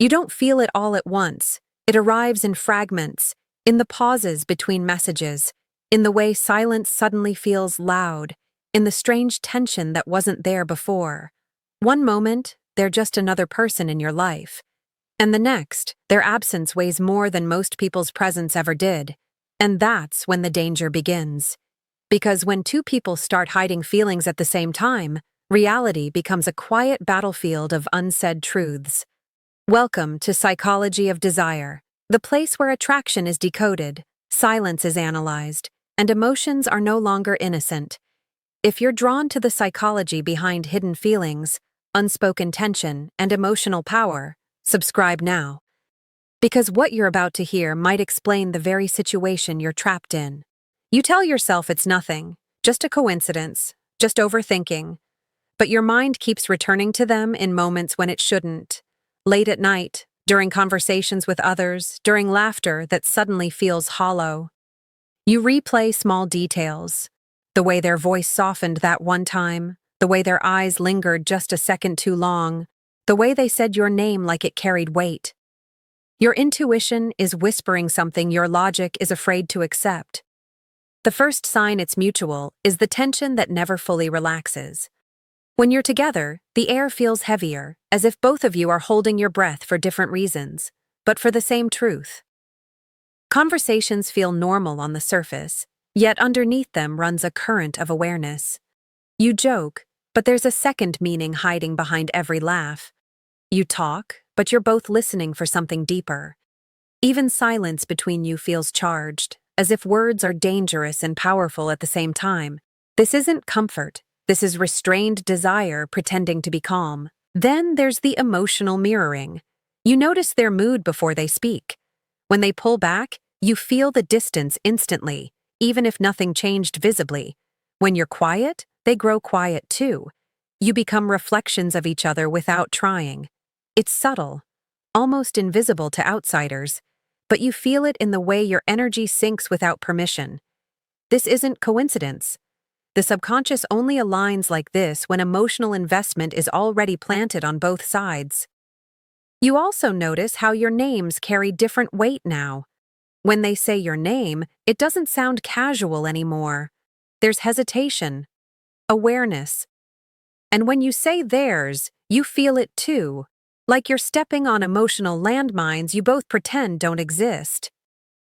You don't feel it all at once. It arrives in fragments, in the pauses between messages, in the way silence suddenly feels loud, in the strange tension that wasn't there before. One moment, they're just another person in your life. And the next, their absence weighs more than most people's presence ever did. And that's when the danger begins. Because when two people start hiding feelings at the same time, reality becomes a quiet battlefield of unsaid truths. Welcome to Psychology of Desire, the place where attraction is decoded, silence is analyzed, and emotions are no longer innocent. If you're drawn to the psychology behind hidden feelings, unspoken tension, and emotional power, subscribe now. Because what you're about to hear might explain the very situation you're trapped in. You tell yourself it's nothing, just a coincidence, just overthinking. But your mind keeps returning to them in moments when it shouldn't. Late at night, during conversations with others, during laughter that suddenly feels hollow. You replay small details. The way their voice softened that one time, the way their eyes lingered just a second too long, the way they said your name like it carried weight. Your intuition is whispering something your logic is afraid to accept. The first sign it's mutual is the tension that never fully relaxes. When you're together, the air feels heavier, as if both of you are holding your breath for different reasons, but for the same truth. Conversations feel normal on the surface, yet underneath them runs a current of awareness. You joke, but there's a second meaning hiding behind every laugh. You talk, but you're both listening for something deeper. Even silence between you feels charged, as if words are dangerous and powerful at the same time. This isn't comfort. This is restrained desire pretending to be calm. Then there's the emotional mirroring. You notice their mood before they speak. When they pull back, you feel the distance instantly, even if nothing changed visibly. When you're quiet, they grow quiet too. You become reflections of each other without trying. It's subtle, almost invisible to outsiders, but you feel it in the way your energy sinks without permission. This isn't coincidence. The subconscious only aligns like this when emotional investment is already planted on both sides. You also notice how your names carry different weight now. When they say your name, it doesn't sound casual anymore. There's hesitation, awareness. And when you say theirs, you feel it too, like you're stepping on emotional landmines you both pretend don't exist.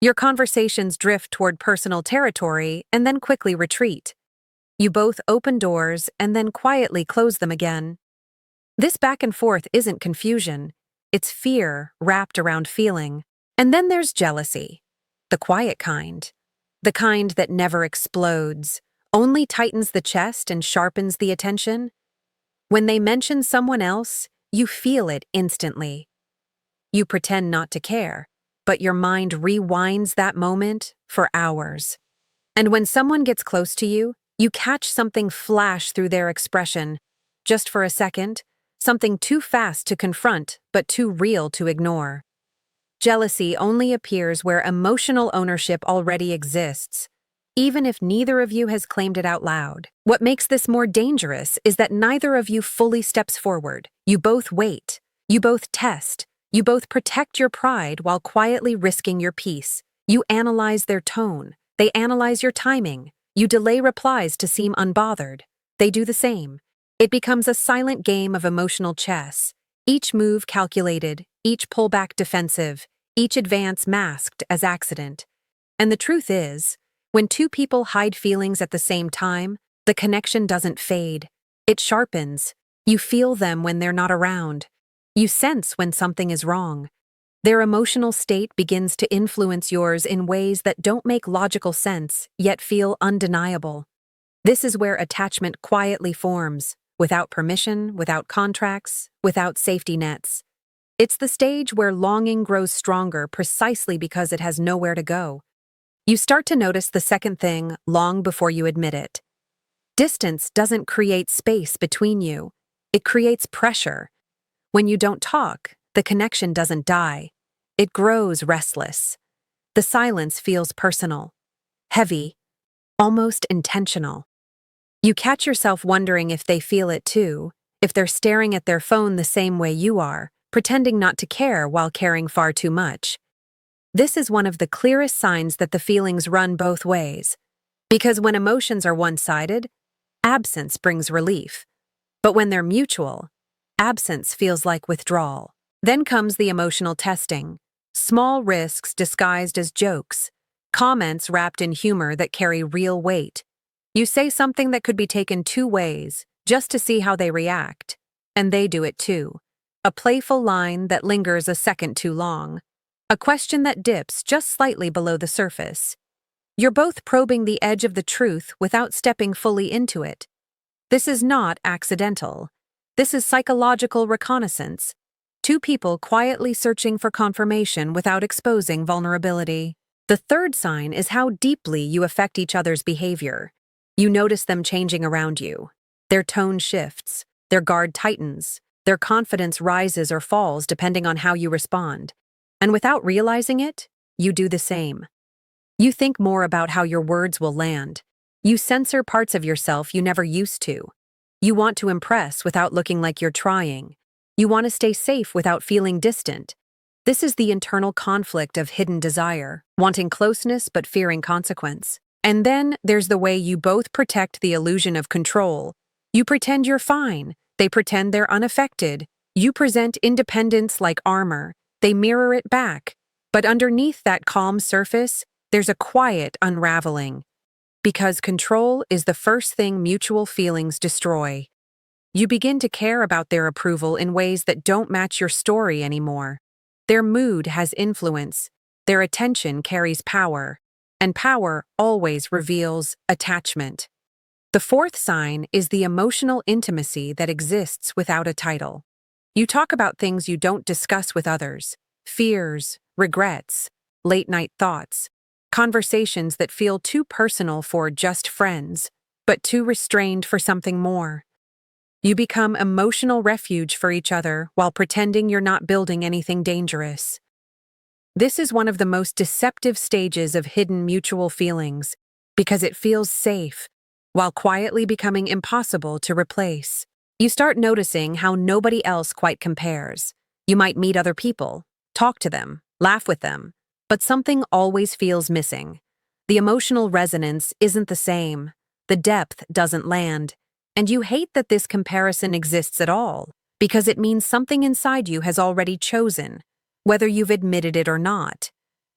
Your conversations drift toward personal territory and then quickly retreat. You both open doors and then quietly close them again. This back and forth isn't confusion. It's fear wrapped around feeling. And then there's jealousy. The quiet kind. The kind that never explodes, only tightens the chest and sharpens the attention. When they mention someone else, you feel it instantly. You pretend not to care, but your mind rewinds that moment for hours. And when someone gets close to you, you catch something flash through their expression, just for a second, something too fast to confront but too real to ignore. Jealousy only appears where emotional ownership already exists, even if neither of you has claimed it out loud. What makes this more dangerous is that neither of you fully steps forward. You both wait. You both test. You both protect your pride while quietly risking your peace. You analyze their tone. They analyze your timing. You delay replies to seem unbothered. They do the same. It becomes a silent game of emotional chess, each move calculated, each pullback defensive, each advance masked as accident. And the truth is, when two people hide feelings at the same time, the connection doesn't fade. It sharpens. You feel them when they're not around. You sense when something is wrong. Their emotional state begins to influence yours in ways that don't make logical sense, yet feel undeniable. This is where attachment quietly forms, without permission, without contracts, without safety nets. It's the stage where longing grows stronger precisely because it has nowhere to go. You start to notice the second thing long before you admit it. Distance doesn't create space between you. It creates pressure. When you don't talk, the connection doesn't die. It grows restless. The silence feels personal, heavy, almost intentional. You catch yourself wondering if they feel it too, if they're staring at their phone the same way you are, pretending not to care while caring far too much. This is one of the clearest signs that the feelings run both ways. Because when emotions are one-sided, absence brings relief. But when they're mutual, absence feels like withdrawal. Then comes the emotional testing. Small risks disguised as jokes. Comments wrapped in humor that carry real weight. You say something that could be taken two ways, just to see how they react. And they do it too. A playful line that lingers a second too long. A question that dips just slightly below the surface. You're both probing the edge of the truth without stepping fully into it. This is not accidental. This is psychological reconnaissance. Two people quietly searching for confirmation without exposing vulnerability. The third sign is how deeply you affect each other's behavior. You notice them changing around you. Their tone shifts, their guard tightens, their confidence rises or falls depending on how you respond. And without realizing it, you do the same. You think more about how your words will land. You censor parts of yourself you never used to. You want to impress without looking like you're trying. You want to stay safe without feeling distant. This is the internal conflict of hidden desire, wanting closeness but fearing consequence. And then there's the way you both protect the illusion of control. You pretend you're fine. They pretend they're unaffected. You present independence like armor. They mirror it back. But underneath that calm surface, there's a quiet unraveling. Because control is the first thing mutual feelings destroy. You begin to care about their approval in ways that don't match your story anymore. Their mood has influence. Their attention carries power. And power always reveals attachment. The fourth sign is the emotional intimacy that exists without a title. You talk about things you don't discuss with others. Fears, regrets, late-night thoughts. Conversations that feel too personal for just friends, but too restrained for something more. You become emotional refuge for each other while pretending you're not building anything dangerous. This is one of the most deceptive stages of hidden mutual feelings because it feels safe, while quietly becoming impossible to replace. You start noticing how nobody else quite compares. You might meet other people, talk to them, laugh with them, but something always feels missing. The emotional resonance isn't the same. The depth doesn't land. And you hate that this comparison exists at all, because it means something inside you has already chosen, whether you've admitted it or not.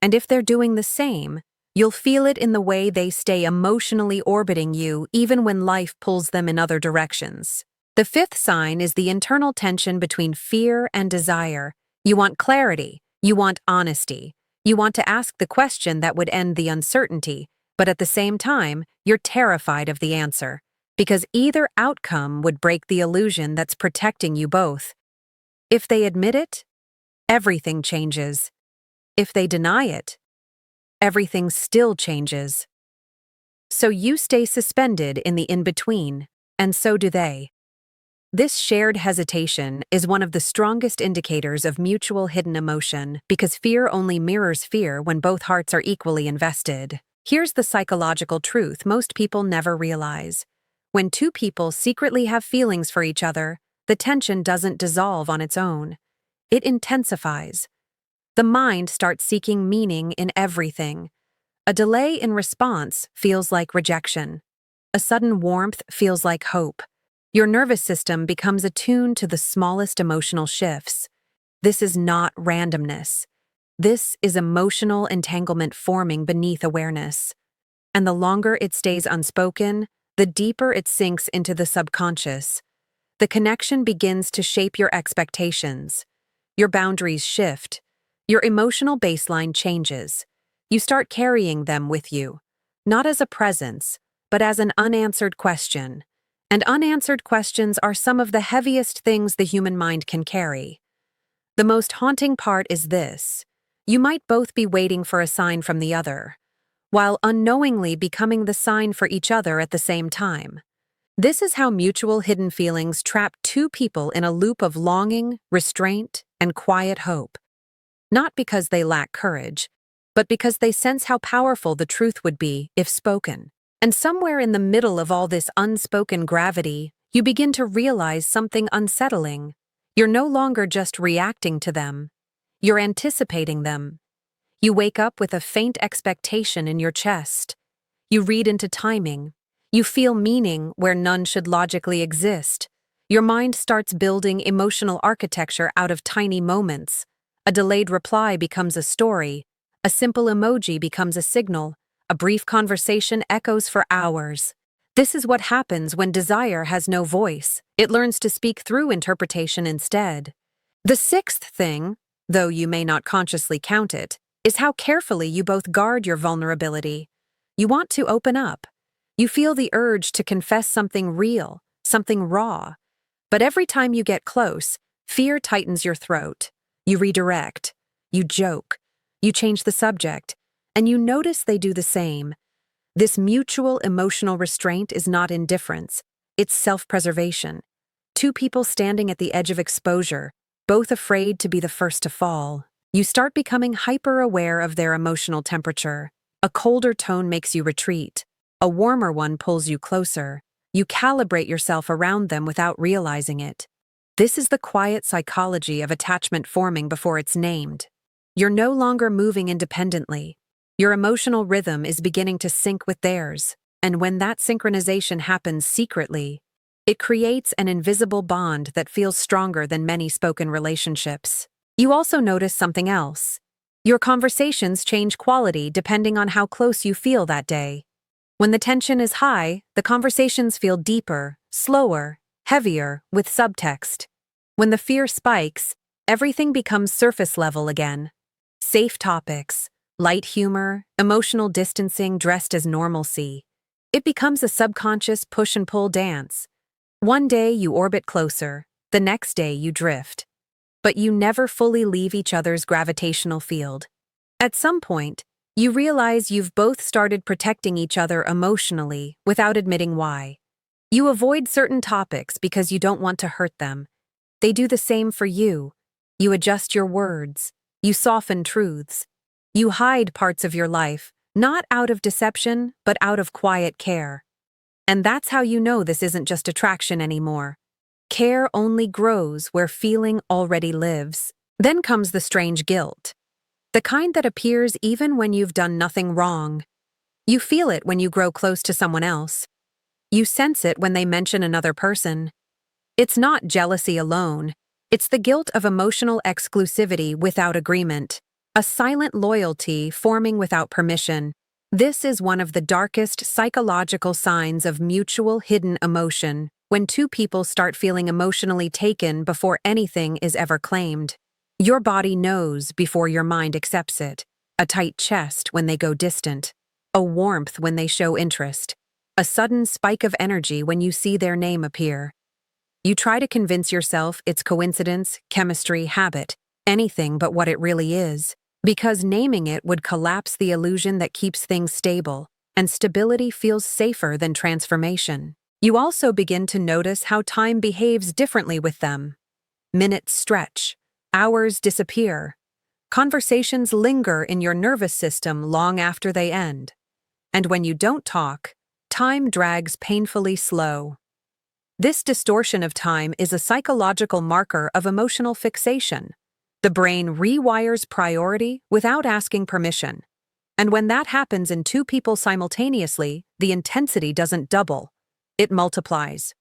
And if they're doing the same, you'll feel it in the way they stay emotionally orbiting you even when life pulls them in other directions. The fifth sign is the internal tension between fear and desire. You want clarity. You want honesty. You want to ask the question that would end the uncertainty, but at the same time, you're terrified of the answer, because either outcome would break the illusion that's protecting you both. If they admit it, everything changes. If they deny it, everything still changes. So you stay suspended in the in-between, and so do they. This shared hesitation is one of the strongest indicators of mutual hidden emotion because fear only mirrors fear when both hearts are equally invested. Here's the psychological truth most people never realize. When two people secretly have feelings for each other, the tension doesn't dissolve on its own. It intensifies. The mind starts seeking meaning in everything. A delay in response feels like rejection. A sudden warmth feels like hope. Your nervous system becomes attuned to the smallest emotional shifts. This is not randomness. This is emotional entanglement forming beneath awareness. And the longer it stays unspoken, the deeper it sinks into the subconscious. The connection begins to shape your expectations. Your boundaries shift. Your emotional baseline changes. You start carrying them with you, not as a presence, but as an unanswered question. And unanswered questions are some of the heaviest things the human mind can carry. The most haunting part is this. You might both be waiting for a sign from the other, while unknowingly becoming the sign for each other at the same time. This is how mutual hidden feelings trap two people in a loop of longing, restraint, and quiet hope. Not because they lack courage, but because they sense how powerful the truth would be if spoken. And somewhere in the middle of all this unspoken gravity, you begin to realize something unsettling. You're no longer just reacting to them. You're anticipating them. You wake up with a faint expectation in your chest. You read into timing. You feel meaning where none should logically exist. Your mind starts building emotional architecture out of tiny moments. A delayed reply becomes a story. A simple emoji becomes a signal. A brief conversation echoes for hours. This is what happens when desire has no voice. It learns to speak through interpretation instead. The sixth thing, though you may not consciously count it, is how carefully you both guard your vulnerability. You want to open up. You feel the urge to confess something real, something raw. But every time you get close, fear tightens your throat. You redirect. You joke. You change the subject. And you notice they do the same. This mutual emotional restraint is not indifference. It's self-preservation. Two people standing at the edge of exposure, both afraid to be the first to fall. You start becoming hyper-aware of their emotional temperature. A colder tone makes you retreat. A warmer one pulls you closer. You calibrate yourself around them without realizing it. This is the quiet psychology of attachment forming before it's named. You're no longer moving independently. Your emotional rhythm is beginning to sync with theirs, and when that synchronization happens secretly, it creates an invisible bond that feels stronger than many spoken relationships. You also notice something else. Your conversations change quality depending on how close you feel that day. When the tension is high, the conversations feel deeper, slower, heavier, with subtext. When the fear spikes, everything becomes surface level again. Safe topics, light humor, emotional distancing dressed as normalcy. It becomes a subconscious push and pull dance. One day you orbit closer, the next day you drift. But you never fully leave each other's gravitational field. At some point, you realize you've both started protecting each other emotionally without admitting why. You avoid certain topics because you don't want to hurt them. They do the same for you. You adjust your words. You soften truths. You hide parts of your life, not out of deception, but out of quiet care. And that's how you know this isn't just attraction anymore. Care only grows where feeling already lives. Then comes the strange guilt. The kind that appears even when you've done nothing wrong. You feel it when you grow close to someone else. You sense it when they mention another person. It's not jealousy alone. It's the guilt of emotional exclusivity without agreement. A silent loyalty forming without permission. This is one of the darkest psychological signs of mutual hidden emotion, when two people start feeling emotionally taken before anything is ever claimed. Your body knows before your mind accepts it. A tight chest when they go distant. A warmth when they show interest. A sudden spike of energy when you see their name appear. You try to convince yourself it's coincidence, chemistry, habit, anything but what it really is, because naming it would collapse the illusion that keeps things stable, and stability feels safer than transformation. You also begin to notice how time behaves differently with them. Minutes stretch. Hours disappear. Conversations linger in your nervous system long after they end. And when you don't talk, time drags painfully slow. This distortion of time is a psychological marker of emotional fixation. The brain rewires priority without asking permission. And when that happens in two people simultaneously, the intensity doesn't double. It multiplies.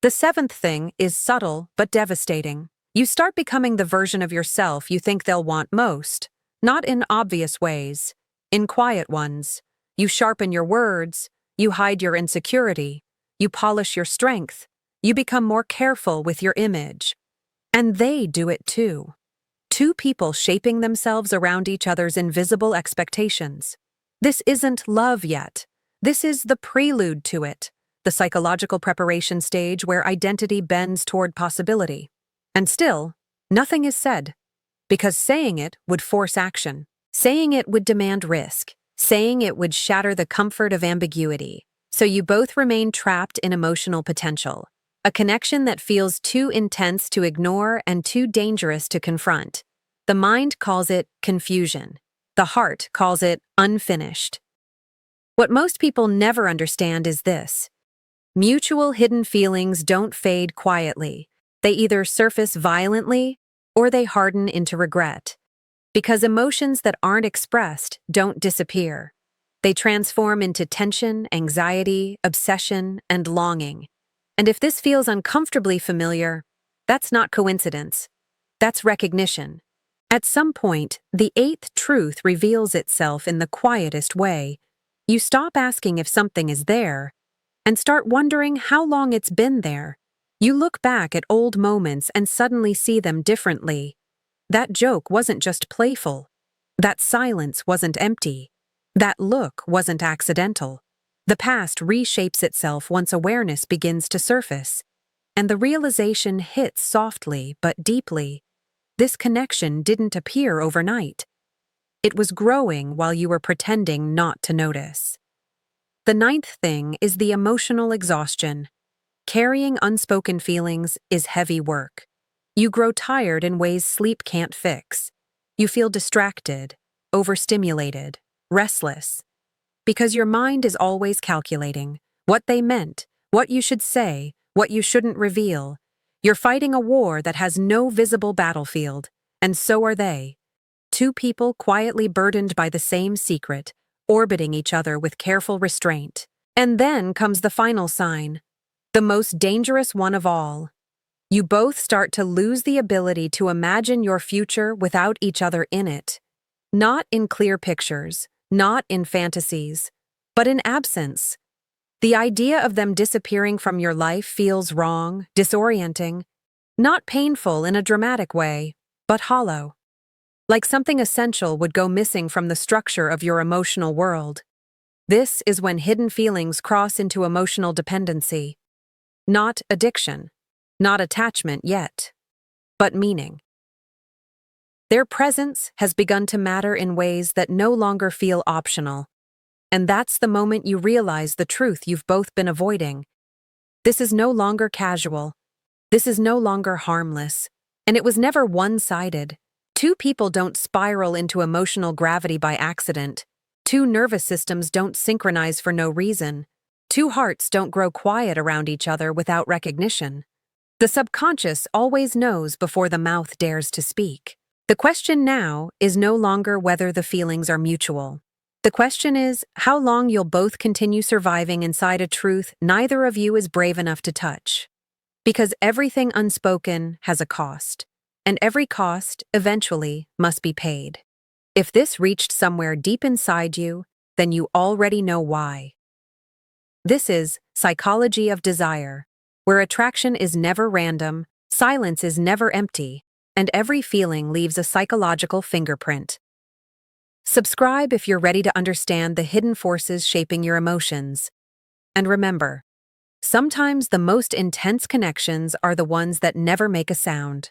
The seventh thing is subtle but devastating. You start becoming the version of yourself you think they'll want most, not in obvious ways, in quiet ones. You sharpen your words, you hide your insecurity, you polish your strength, you become more careful with your image. And they do it too. Two people shaping themselves around each other's invisible expectations. This isn't love yet. This is the prelude to it, the psychological preparation stage where identity bends toward possibility. And still, nothing is said, because saying it would force action. Saying it would demand risk. Saying it would shatter the comfort of ambiguity. So you both remain trapped in emotional potential, a connection that feels too intense to ignore and too dangerous to confront. The mind calls it confusion. The heart calls it unfinished. What most people never understand is this. Mutual hidden feelings don't fade quietly. They either surface violently or they harden into regret. Because emotions that aren't expressed don't disappear. They transform into tension, anxiety, obsession, and longing. And if this feels uncomfortably familiar, that's not coincidence. That's recognition. At some point, the eighth truth reveals itself in the quietest way. You stop asking if something is there and start wondering how long it's been there. You look back at old moments and suddenly see them differently. That joke wasn't just playful. That silence wasn't empty. That look wasn't accidental. The past reshapes itself once awareness begins to surface. And the realization hits softly but deeply. This connection didn't appear overnight. It was growing while you were pretending not to notice. The ninth thing is the emotional exhaustion. Carrying unspoken feelings is heavy work. You grow tired in ways sleep can't fix. You feel distracted, overstimulated, restless. Because your mind is always calculating what they meant, what you should say, what you shouldn't reveal. You're fighting a war that has no visible battlefield, and so are they. Two people quietly burdened by the same secret, orbiting each other with careful restraint. And then comes the final sign, the most dangerous one of all. You both start to lose the ability to imagine your future without each other in it. Not in clear pictures, not in fantasies, but in absence. The idea of them disappearing from your life feels wrong, disorienting, not painful in a dramatic way, but hollow. Like something essential would go missing from the structure of your emotional world. This is when hidden feelings cross into emotional dependency. Not addiction, not attachment yet, but meaning. Their presence has begun to matter in ways that no longer feel optional. And that's the moment you realize the truth you've both been avoiding. This is no longer casual. This is no longer harmless. And it was never one-sided. Two people don't spiral into emotional gravity by accident. Two nervous systems don't synchronize for no reason. Two hearts don't grow quiet around each other without recognition. The subconscious always knows before the mouth dares to speak. The question now is no longer whether the feelings are mutual. The question is how long you'll both continue surviving inside a truth neither of you is brave enough to touch. Because everything unspoken has a cost, and every cost, eventually, must be paid. If this reached somewhere deep inside you, then you already know why. This is Psychology of Desire, where attraction is never random, silence is never empty, and every feeling leaves a psychological fingerprint. Subscribe if you're ready to understand the hidden forces shaping your emotions. And remember, sometimes the most intense connections are the ones that never make a sound.